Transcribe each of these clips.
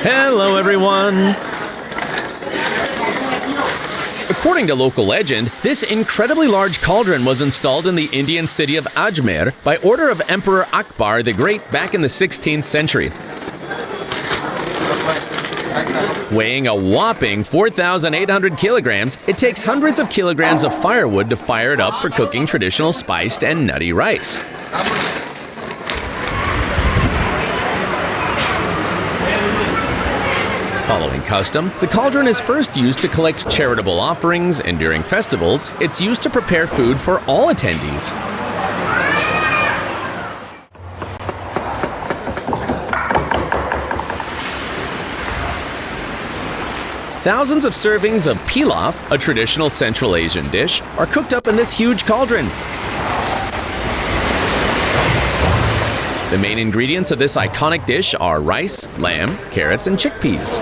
Hello, everyone! According to local legend, this incredibly large cauldron was installed in the Indian city of Ajmer by order of Emperor Akbar the Great back in the 16th century. Weighing a whopping 4,800 kilograms, it takes hundreds of kilograms of firewood to fire it up for cooking traditional spiced and nutty rice. Following custom, the cauldron is first used to collect charitable offerings, and during festivals, it's used to prepare food for all attendees. Thousands of servings of pilaf, a traditional Central Asian dish, are cooked up in this huge cauldron. The main ingredients of this iconic dish are rice, lamb, carrots, and chickpeas.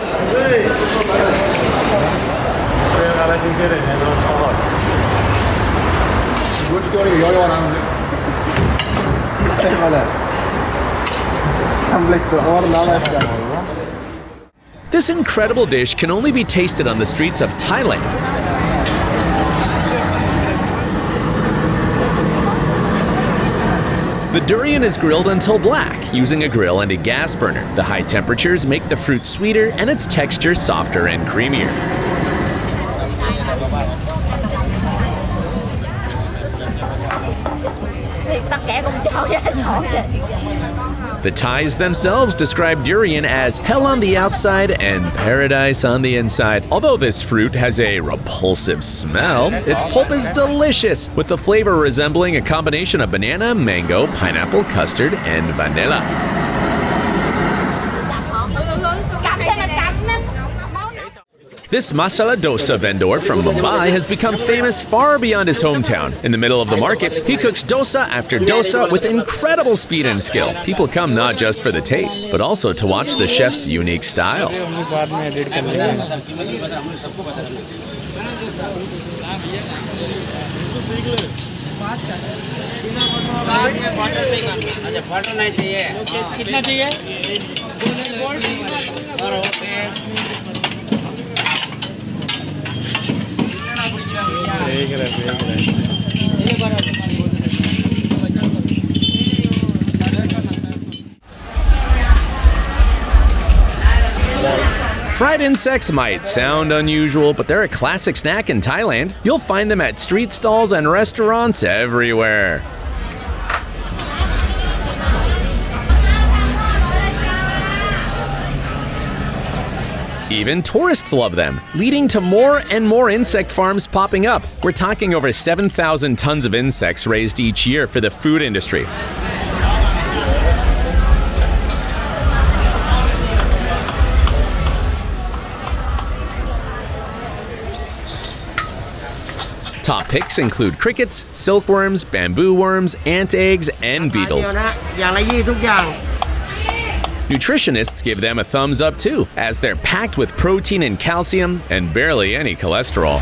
This incredible dish can only be tasted on the streets of Thailand. The durian is grilled until black, using a grill and a gas burner. The high temperatures make the fruit sweeter and its texture softer and creamier. The Thais themselves describe durian as hell on the outside and paradise on the inside. Although this fruit has a repulsive smell, its pulp is delicious, with the flavor resembling a combination of banana, mango, pineapple, custard, and vanilla. This masala dosa vendor from Mumbai has become famous far beyond his hometown. In the middle of the market, he cooks dosa after dosa with incredible speed and skill. People come not just for the taste, but also to watch the chef's unique style. Fried insects might sound unusual, but they're a classic snack in Thailand. You'll find them at street stalls and restaurants everywhere. Even tourists love them, leading to more and more insect farms popping up. We're talking over 7,000 tons of insects raised each year for the food industry. Top picks include crickets, silkworms, bamboo worms, ant eggs, and beetles. Nutritionists give them a thumbs up too, as they're packed with protein and calcium and barely any cholesterol.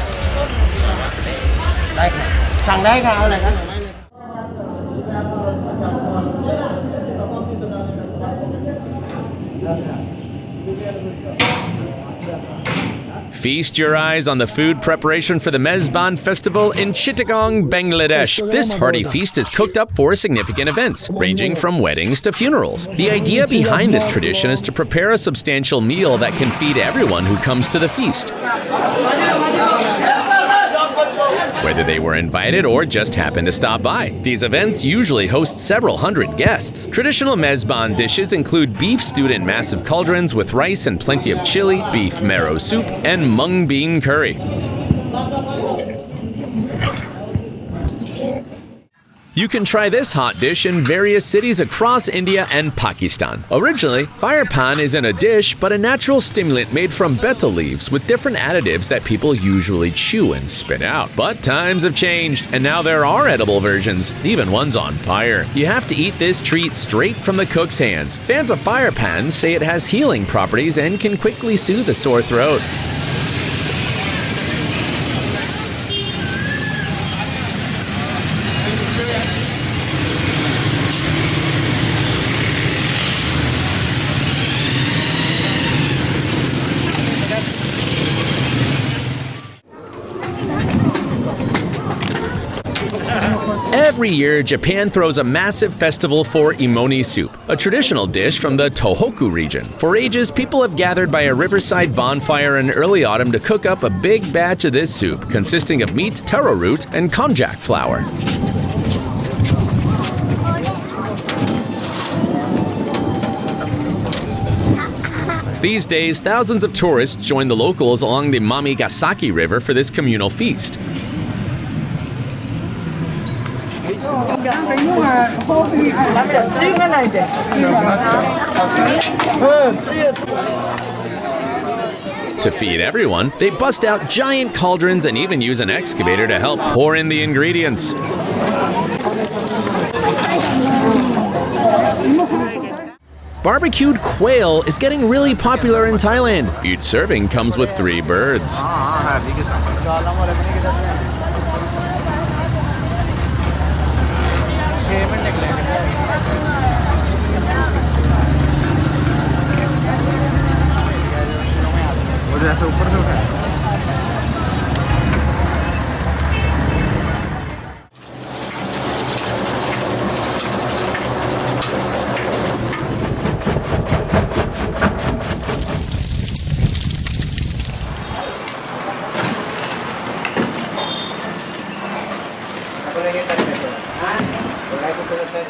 Feast your eyes on the food preparation for the Mezban festival in Chittagong, Bangladesh. This hearty feast is cooked up for significant events, ranging from weddings to funerals. The idea behind this tradition is to prepare a substantial meal that can feed everyone who comes to the feast, whether they were invited or just happened to stop by. These events usually host several hundred guests. Traditional mezban dishes include beef stewed in massive cauldrons with rice and plenty of chili, beef marrow soup, and mung bean curry. You can try this hot dish in various cities across India and Pakistan. Originally, fire pan isn't a dish, but a natural stimulant made from betel leaves with different additives that people usually chew and spit out. But times have changed, and now there are edible versions, even ones on fire. You have to eat this treat straight from the cook's hands. Fans of fire pans say it has healing properties and can quickly soothe a sore throat. Every year, Japan throws a massive festival for imoni soup, a traditional dish from the Tohoku region. For ages, people have gathered by a riverside bonfire in early autumn to cook up a big batch of this soup, consisting of meat, taro root, and konjac flour. These days, thousands of tourists join the locals along the Mamigasaki River for this communal feast. To feed everyone, they bust out giant cauldrons and even use an excavator to help pour in the ingredients. Barbecued quail is getting really popular in Thailand. Each serving comes with 3 birds.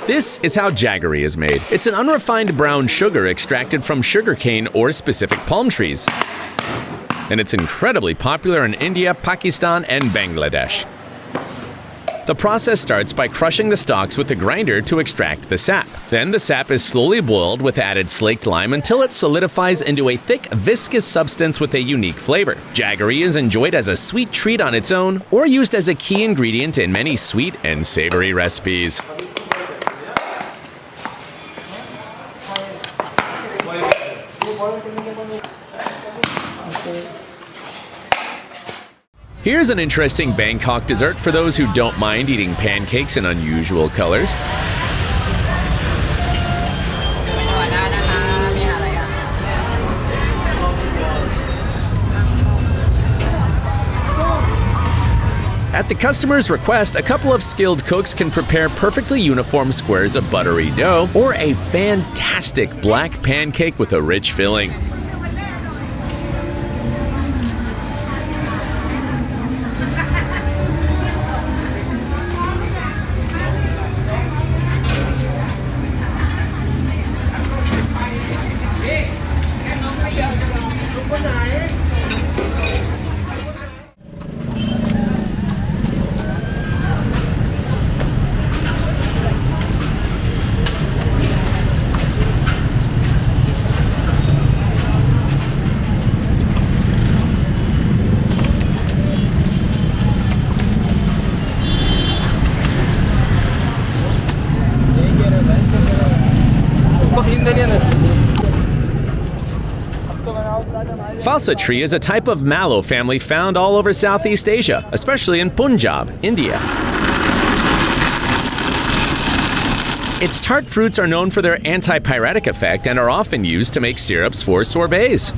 This is how jaggery is made. It's an unrefined brown sugar extracted from sugarcane or specific palm trees. And it's incredibly popular in India, Pakistan, and Bangladesh. The process starts by crushing the stalks with a grinder to extract the sap. Then the sap is slowly boiled with added slaked lime until it solidifies into a thick, viscous substance with a unique flavor. Jaggery is enjoyed as a sweet treat on its own or used as a key ingredient in many sweet and savory recipes. Here's an interesting Bangkok dessert for those who don't mind eating pancakes in unusual colors. At the customer's request, a couple of skilled cooks can prepare perfectly uniform squares of buttery dough or a fantastic black pancake with a rich filling. Falsa tree is a type of mallow family found all over Southeast Asia, especially in Punjab, India. Its tart fruits are known for their antipyretic effect and are often used to make syrups for sorbets.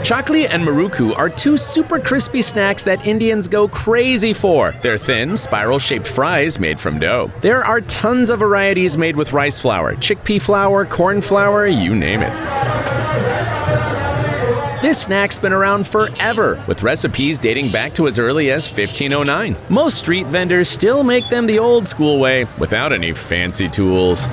Chakli and Muruku are 2 super crispy snacks that Indians go crazy for. They're thin, spiral-shaped fries made from dough. There are tons of varieties made with rice flour, chickpea flour, corn flour, you name it. This snack's been around forever, with recipes dating back to as early as 1509. Most street vendors still make them the old-school way, without any fancy tools.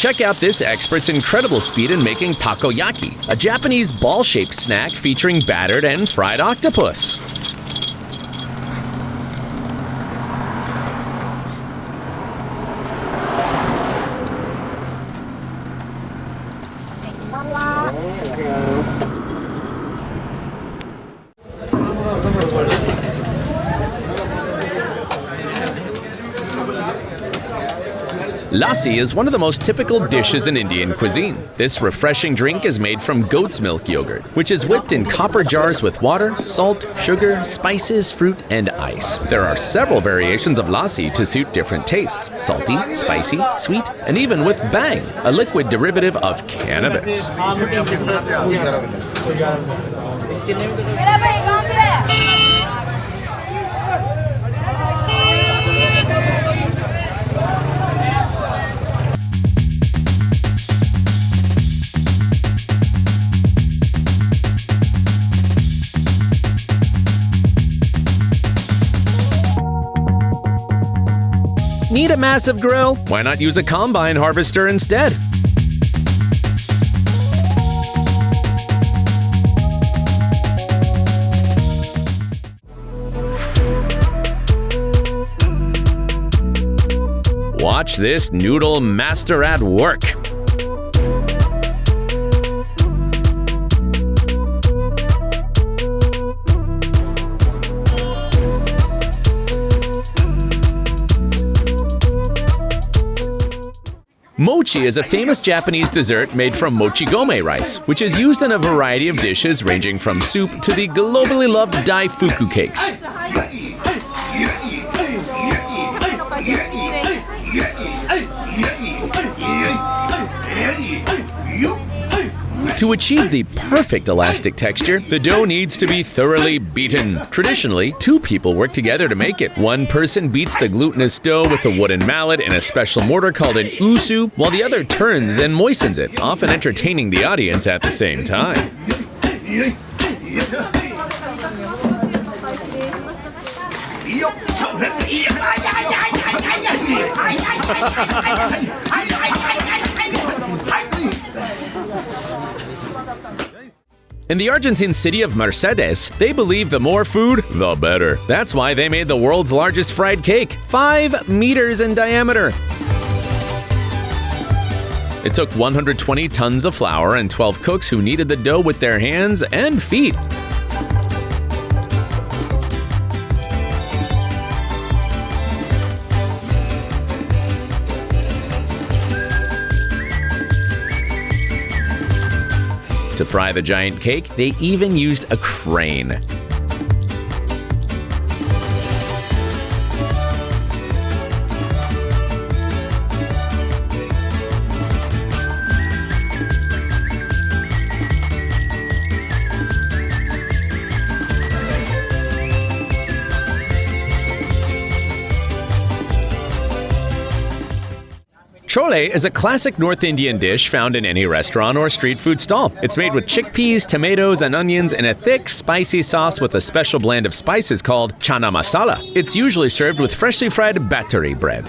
Check out this expert's incredible speed in making takoyaki, a Japanese ball-shaped snack featuring battered and fried octopus. Lassi is one of the most typical dishes in Indian cuisine. This refreshing drink is made from goat's milk yogurt, which is whipped in copper jars with water, salt, sugar, spices, fruit, and ice. There are several variations of lassi to suit different tastes: salty, spicy, sweet, and even with bang, a liquid derivative of cannabis. Need a massive grill? Why not use a combine harvester instead? Watch this noodle master at work. Mochi is a famous Japanese dessert made from mochi gome rice, which is used in a variety of dishes ranging from soup to the globally loved daifuku cakes. To achieve the perfect elastic texture, the dough needs to be thoroughly beaten. Traditionally, two people work together to make it. One person beats the glutinous dough with a wooden mallet in a special mortar called an usu, while the other turns and moistens it, often entertaining the audience at the same time. In the Argentine city of Mercedes, they believe the more food, the better. That's why they made the world's largest fried cake, 5 meters in diameter. It took 120 tons of flour and 12 cooks who kneaded the dough with their hands and feet. To fry the giant cake, they even used a crane. Chole is a classic North Indian dish found in any restaurant or street food stall. It's made with chickpeas, tomatoes, and onions in a thick, spicy sauce with a special blend of spices called chana masala. It's usually served with freshly fried battery bread.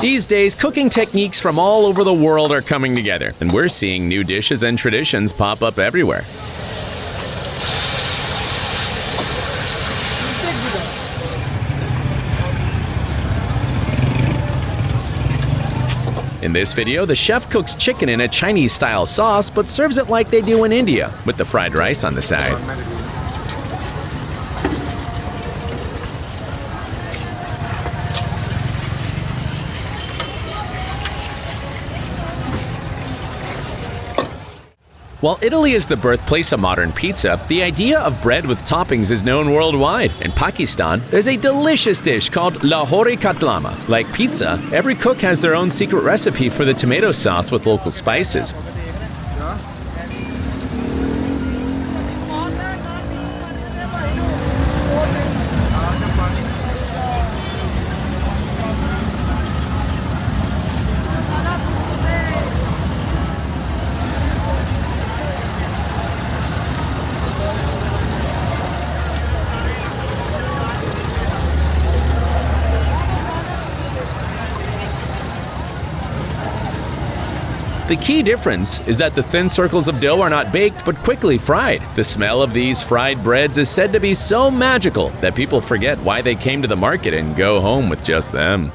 These days, cooking techniques from all over the world are coming together, and we're seeing new dishes and traditions pop up everywhere. In this video, the chef cooks chicken in a Chinese-style sauce, but serves it like they do in India, with the fried rice on the side. While Italy is the birthplace of modern pizza, the idea of bread with toppings is known worldwide. In Pakistan, there's a delicious dish called lahori katlama. Like pizza, every cook has their own secret recipe for the tomato sauce with local spices. The key difference is that the thin circles of dough are not baked but quickly fried. The smell of these fried breads is said to be so magical that people forget why they came to the market and go home with just them.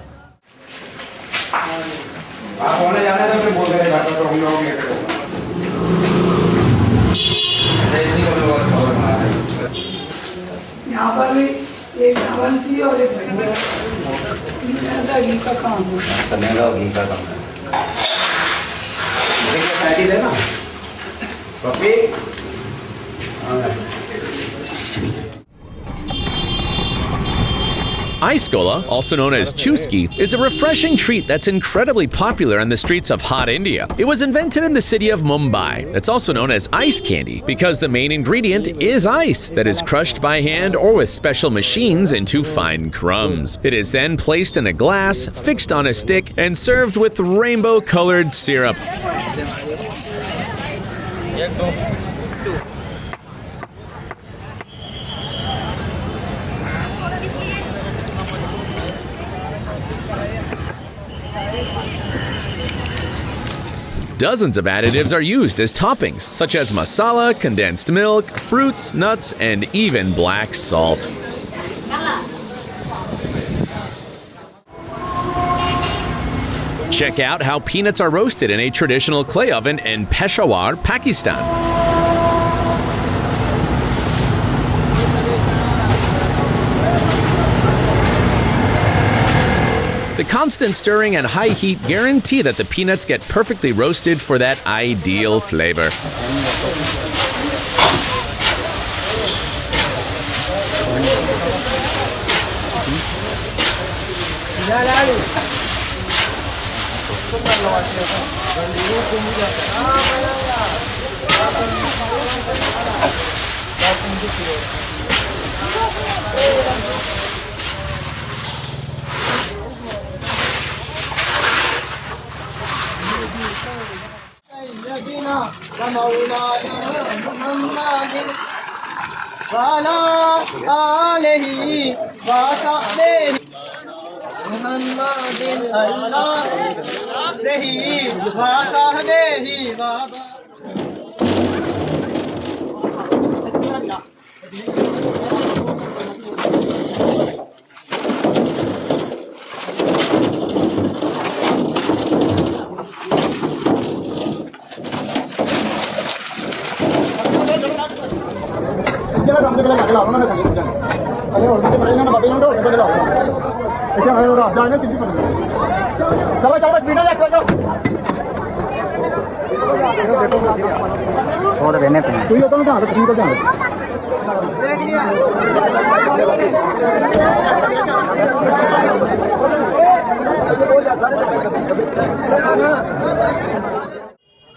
Ice cola, also known as chuski, is a refreshing treat that's incredibly popular on the streets of hot India. It was invented in the city of Mumbai. It's also known as ice candy because the main ingredient is ice that is crushed by hand or with special machines into fine crumbs. It is then placed in a glass, fixed on a stick, and served with rainbow-colored syrup. Dozens of additives are used as toppings, such as masala, condensed milk, fruits, nuts, and even black salt. Check out how peanuts are roasted in a traditional clay oven in Peshawar, Pakistan. The constant stirring and high heat guarantee that the peanuts get perfectly roasted for that ideal flavor.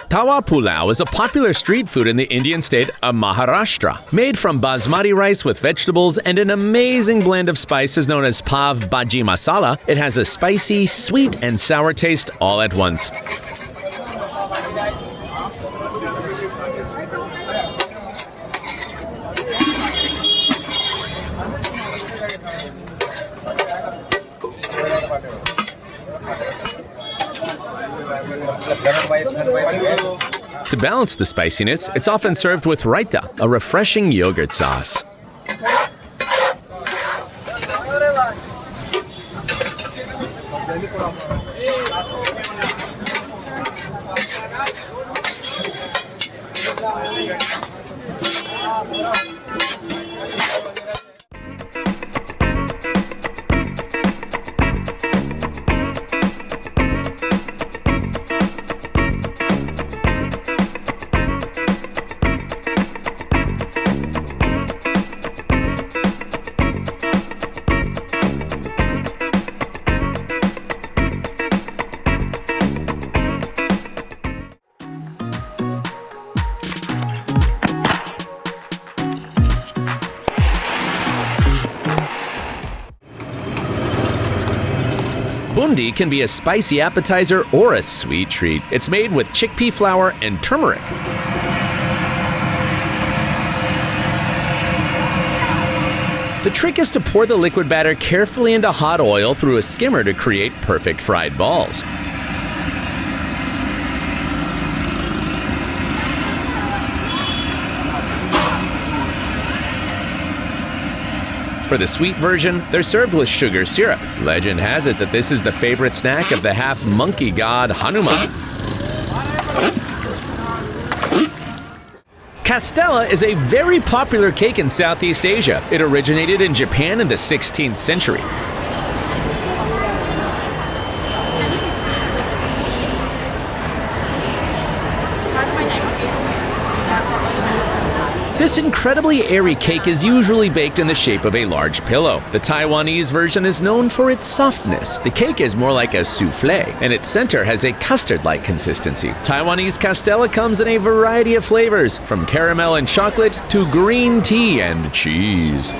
Tawa pulao is a popular street food in the Indian state of Maharashtra. Made from basmati rice with vegetables and an amazing blend of spices known as pav bhaji masala, it has a spicy, sweet, and sour taste all at once. To balance the spiciness, it's often served with raita, a refreshing yogurt sauce. Bundi can be a spicy appetizer or a sweet treat. It's made with chickpea flour and turmeric. The trick is to pour the liquid batter carefully into hot oil through a skimmer to create perfect fried balls. For the sweet version, they're served with sugar syrup. Legend has it that this is the favorite snack of the half-monkey god Hanuman. Castella is a very popular cake in Southeast Asia. It originated in Japan in the 16th century. This incredibly airy cake is usually baked in the shape of a large pillow. The Taiwanese version is known for its softness. The cake is more like a souffle, and its center has a custard-like consistency. Taiwanese castella comes in a variety of flavors, from caramel and chocolate to green tea and cheese.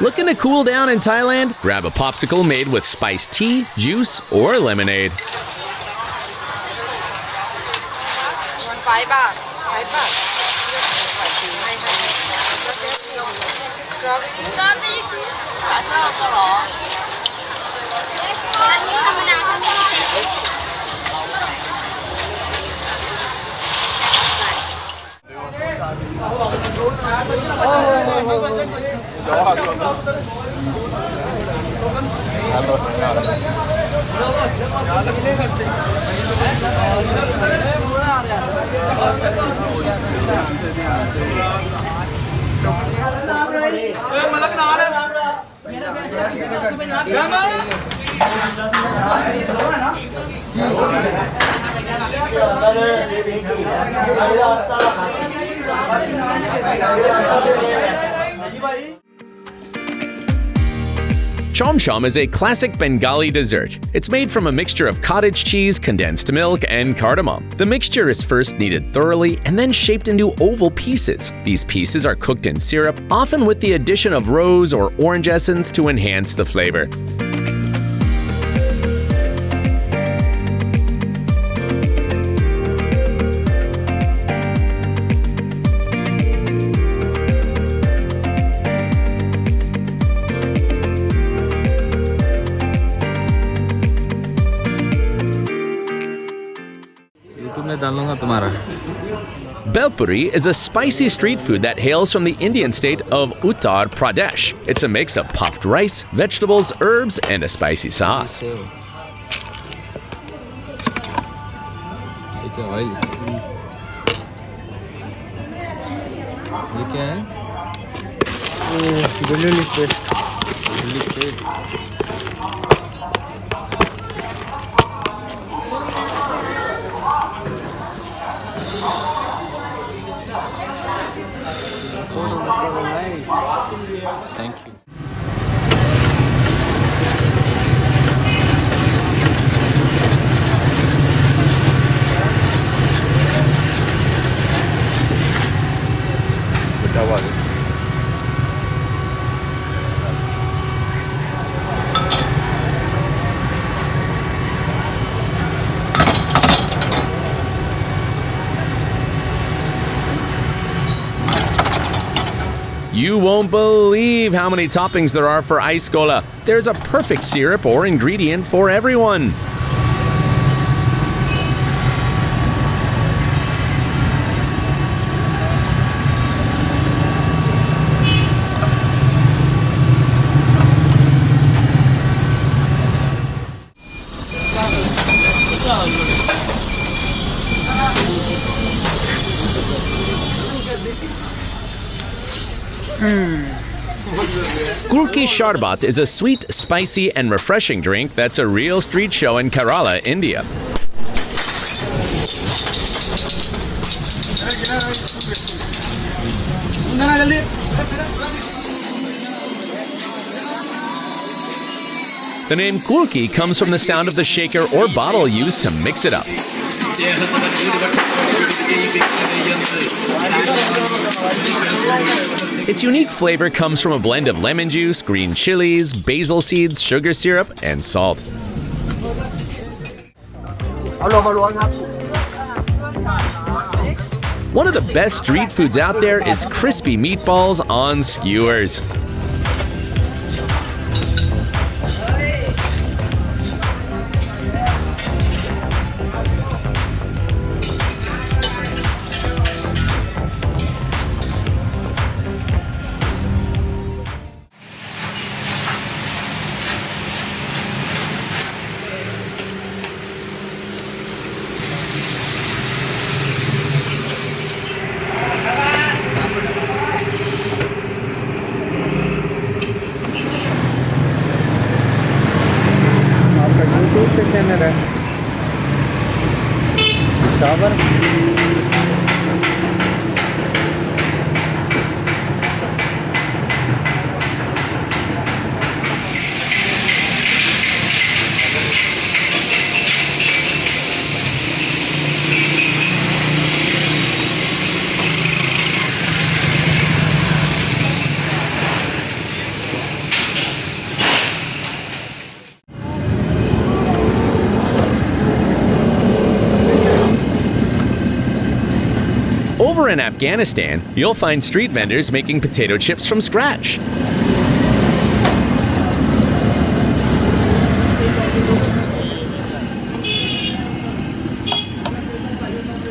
Looking to cool down in Thailand? Grab a popsicle made with spiced tea, juice, or lemonade. Chom is a classic Bengali dessert. It's made from a mixture of cottage cheese, condensed milk, and cardamom. The mixture is first kneaded thoroughly and then shaped into oval pieces. These pieces are cooked in syrup, often with the addition of rose or orange essence to enhance the flavor. Belpuri is a spicy street food that hails from the Indian state of Uttar Pradesh. It's a mix of puffed rice, vegetables, herbs, and a spicy sauce. Thank you. You won't believe how many toppings there are for ice cola. There's a perfect syrup or ingredient for everyone. Kulukki sharbat is a sweet, spicy, and refreshing drink that's a real street show in Kerala, India. The name kulukki comes from the sound of the shaker or bottle used to mix it up. Its unique flavor comes from a blend of lemon juice, green chilies, basil seeds, sugar syrup, and salt. One of the best street foods out there is crispy meatballs on skewers. Over in Afghanistan, you'll find street vendors making potato chips from scratch.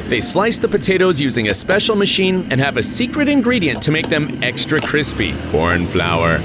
They slice the potatoes using a special machine and have a secret ingredient to make them extra crispy: corn flour.